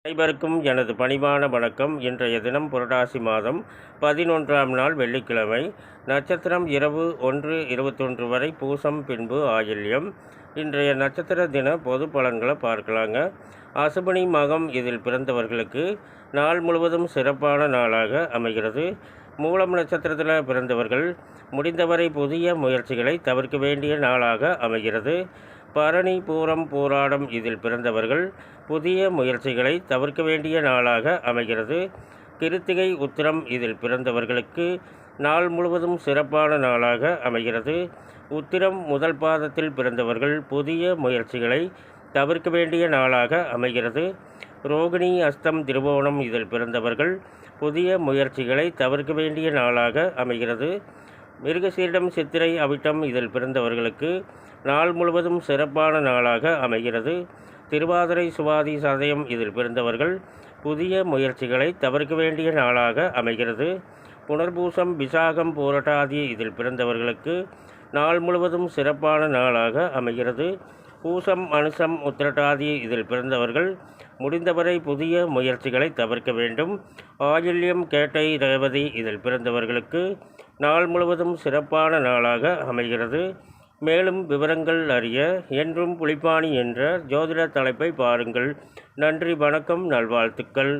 அனைவருக்கும் எனது பணிவான வணக்கம். இன்றைய தினம் புரட்டாசி மாதம் 11ஆம் நாள் வெள்ளிக்கிழமை. நட்சத்திரம் இரவு 1:21 வரை பூசம், பின்பு ஆயில்யம். இன்றைய நட்சத்திர தின பொது பலன்களை பார்க்கலாங்க. அசுபனி மகம் இதில் பிறந்தவர்களுக்கு நாள் முழுவதும் சிறப்பான நாளாக அமைகிறது. மூலம் நட்சத்திரத்தில் பிறந்தவர்கள் முடிந்தவரை புதிய முயற்சிகளை தவிர்க்க வேண்டிய நாளாக அமைகிறது. பரணி, பூரம், பூராடம் இதில் பிறந்தவர்கள் புதிய முயற்சிகளை தவிர்க்க வேண்டிய நாளாக அமைகிறது. கிருத்திகை, உத்திரம் இதில் பிறந்தவர்களுக்கு நாள் முழுவதும் சிறப்பான நாளாக அமைகிறது. உத்திரம் முதல் பாதத்தில் பிறந்தவர்கள் புதிய முயற்சிகளை தவிர்க்க வேண்டிய நாளாக அமைகிறது. ரோகிணி, அஸ்தம், திருவோணம் இதில் பிறந்தவர்கள் புதிய முயற்சிகளை தவிர்க்க வேண்டிய நாளாக அமைகிறது. மிருகசீரிடம், சித்திரை, அவிட்டம் இதில் பிறந்தவர்களுக்கு நாள் முழுவதும் சிறப்பான நாளாக அமைகிறது. திருவாதிரை, சுவாதி, சதயம் இதில் பிறந்தவர்கள் புதிய முயற்சிகளை தவிர்க்க வேண்டிய நாளாக அமைகிறது. புனர்பூசம், விசாகம், பூரட்டாதி இதில் பிறந்தவர்களுக்கு நாள் முழுவதும் சிறப்பான நாளாக அமைகிறது. பூசம், அனுசம், உத்திரட்டாதி இதில் பிறந்தவர்கள் முடிந்தவரை புதிய முயற்சிகளை தவிர்க்க வேண்டும். ஆயில்யம், கேட்டை, ரேவதி இதில் பிறந்தவர்களுக்கு நாள் முழுவதும் சிறப்பான நாளாக அமைகிறது. மேலும் விவரங்கள் அறிய என்றும் புலிப்பாணி என்ற ஜோதிட தலைப்பை பாருங்கள். நன்றி, வணக்கம், நல்வாழ்த்துக்கள்.